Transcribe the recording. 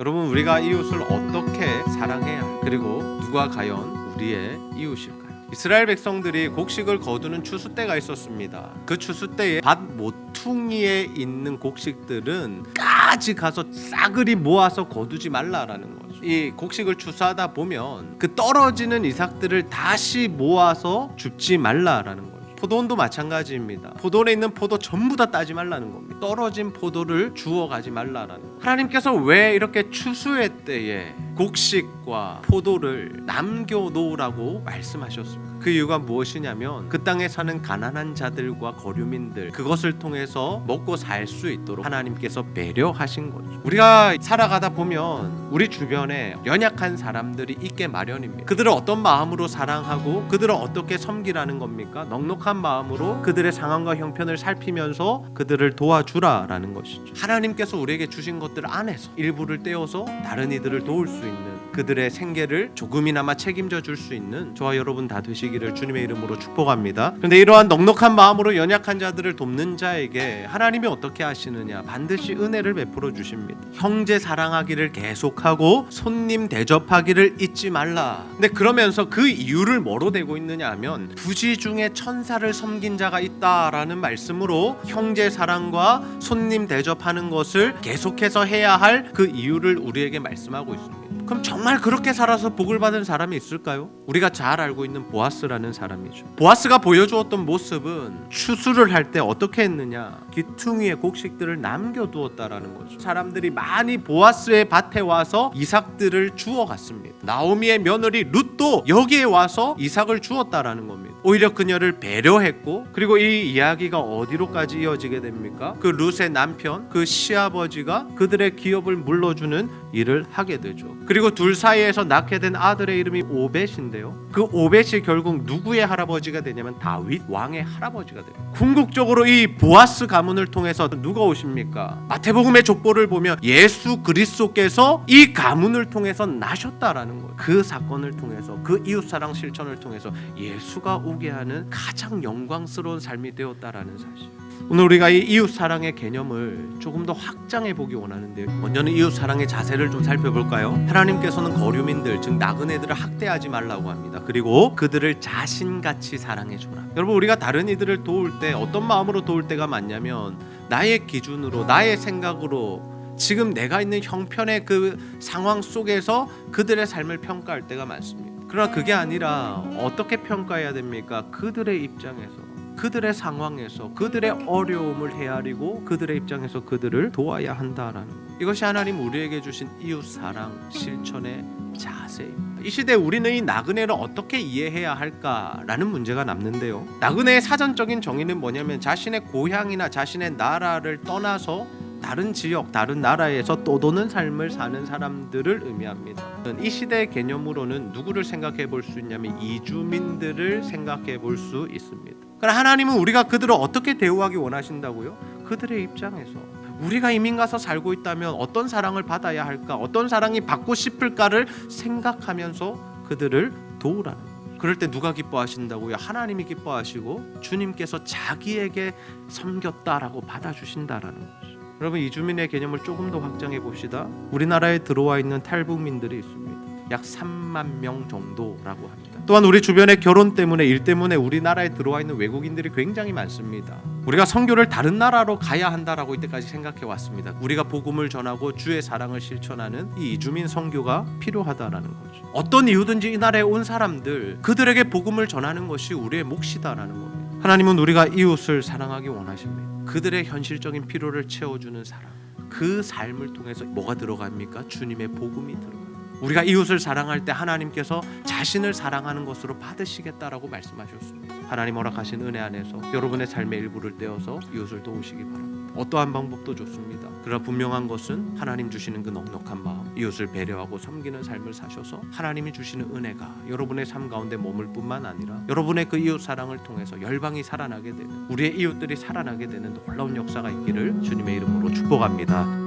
여러분, 우리가 이웃을 어떻게 사랑해야 할, 그리고 누가 과연 우리의 이웃일까요? 이스라엘 백성들이 곡식을 거두는 추수 때가 있었습니다. 그 추수 때에 밭 모퉁이에 있는 곡식들은 까지 가서 싸그리 모아서 거두지 말라라는 거죠. 이 곡식을 추수하다 보면 그 떨어지는 이삭들을 다시 모아서 줍지 말라라는 거죠. 포도원도 마찬가지입니다. 포도원에 있는 포도 전부 다 따지 말라는 겁니다. 떨어진 포도를 주워 가지 말라라는 거예요. 하나님께서 왜 이렇게 추수의 때에 곡식과 포도를 남겨놓으라고 말씀하셨습니까? 그 이유가 무엇이냐면 그 땅에 사는 가난한 자들과 거류민들, 그것을 통해서 먹고 살 수 있도록 하나님께서 배려하신 거죠. 우리가 살아가다 보면 우리 주변에 연약한 사람들이 있게 마련입니다. 그들을 어떤 마음으로 사랑하고 그들을 어떻게 섬기라는 겁니까? 넉넉한 마음으로 그들의 상황과 형편을 살피면서 그들을 도와주라라는 것이죠. 하나님께서 우리에게 주신 것들 안에서 일부를 떼어서 다른 이들을 도울 수 있는, 그들의 생계를 조금이나마 책임져 줄 수 있는 저와 여러분 다 되시기를 주님의 이름으로 축복합니다. 그런데 이러한 넉넉한 마음으로 연약한 자들을 돕는 자에게 하나님이 어떻게 하시느냐? 반드시 은혜를 베풀어 주십니다. 형제 사랑하기를 계속하고 손님 대접하기를 잊지 말라. 근데 그러면서 그 이유를 뭐로 대고 있느냐 하면 부지 중에 천사를 섬긴 자가 있다라는 말씀으로 형제 사랑과 손님 대접하는 것을 계속해서 해야 할 그 이유를 우리에게 말씀하고 있습니다. 그럼 정말 그렇게 살아서 복을 받은 사람이 있을까요? 우리가 잘 알고 있는 보아스라는 사람이죠. 보아스가 보여주었던 모습은 추수를 할 때 어떻게 했느냐? 귀퉁이에 곡식들을 남겨두었다라는 거죠. 사람들이 많이 보아스의 밭에 와서 이삭들을 주워갔습니다. 나오미의 며느리 룻도 여기에 와서 이삭을 주었다라는 겁니다. 오히려 그녀를 배려했고, 그리고 이 이야기가 어디로까지 이어지게 됩니까? 그 룻의 남편, 그 시아버지가 그들의 기업을 물러주는 일을 하게 되죠. 그리고 둘 사이에서 낳게 된 아들의 이름이 오벳인데요. 그 오벳이 결국 누구의 할아버지가 되냐면 다윗 왕의 할아버지가 돼요. 궁극적으로 이 보아스 가문을 통해서 누가 오십니까? 마태복음의 족보를 보면 예수 그리스도께서 이 가문을 통해서 나셨다라는 거예요. 그 사건을 통해서, 그 이웃사랑 실천을 통해서 예수가 오게 하는 가장 영광스러운 삶이 되었다라는 사실. 오늘 우리가 이 이웃사랑의 개념을 조금 더 확장해 보기 원하는데요. 먼저는 이웃사랑의 자세를 좀 살펴볼까요? 하나님께서는 거류민들, 즉 나그네들을 학대하지 말라고 합니다. 그리고 그들을 자신같이 사랑해줘라. 여러분, 우리가 다른 이들을 도울 때 어떤 마음으로 도울 때가 많냐면 나의 기준으로, 나의 생각으로 지금 내가 있는 형편의 그 상황 속에서 그들의 삶을 평가할 때가 많습니다. 그러나 그게 아니라 어떻게 평가해야 됩니까? 그들의 입장에서, 그들의 상황에서 그들의 어려움을 헤아리고 그들의 입장에서 그들을 도와야 한다라는 것. 이것이 하나님 우리에게 주신 이웃사랑 실천의 자세입니다. 이 시대에 우리는 이 나그네를 어떻게 이해해야 할까라는 문제가 남는데요. 나그네의 사전적인 정의는 뭐냐면 자신의 고향이나 자신의 나라를 떠나서 다른 지역, 다른 나라에서 떠도는 삶을 사는 사람들을 의미합니다. 이 시대의 개념으로는 누구를 생각해 볼 수 있냐면 이주민들을 생각해 볼 수 있습니다. 그러나 하나님은 우리가 그들을 어떻게 대우하기 원하신다고요? 그들의 입장에서 우리가 이민 가서 살고 있다면 어떤 사랑을 받아야 할까, 어떤 사랑이 받고 싶을까를 생각하면서 그들을 도우라는 거예요. 그럴 때 누가 기뻐하신다고요? 하나님이 기뻐하시고 주님께서 자기에게 섬겼다라고 받아주신다라는 거죠. 여러분, 이주민의 개념을 조금 더 확장해 봅시다. 우리나라에 들어와 있는 탈북민들이 있습니다. 약 3만 명 정도라고 합니다. 또한 우리 주변에 결혼 때문에, 일 때문에 우리나라에 들어와 있는 외국인들이 굉장히 많습니다. 우리가 선교를 다른 나라로 가야 한다라고 이때까지 생각해 왔습니다. 우리가 복음을 전하고 주의 사랑을 실천하는 이 이주민 선교가 필요하다라는 거죠. 어떤 이유든지 이 나라에 온 사람들, 그들에게 복음을 전하는 것이 우리의 몫이다라는 겁니다. 하나님은 우리가 이웃을 사랑하기 원하십니다. 그들의 현실적인 필요를 채워주는 사랑, 그 삶을 통해서 뭐가 들어갑니까? 주님의 복음이 들어갑니다. 우리가 이웃을 사랑할 때 하나님께서 자신을 사랑하는 것으로 받으시겠다라고 말씀하셨습니다. 하나님 허락하신 은혜 안에서 여러분의 삶의 일부를 떼어서 이웃을 도우시기 바랍니다. 어떠한 방법도 좋습니다. 그러나 분명한 것은 하나님 주시는 그 넉넉한 마음, 이웃을 배려하고 섬기는 삶을 사셔서 하나님이 주시는 은혜가 여러분의 삶 가운데 머물 뿐만 아니라 여러분의 그 이웃 사랑을 통해서 열방이 살아나게 되는, 우리의 이웃들이 살아나게 되는 놀라운 역사가 있기를 주님의 이름으로 축복합니다.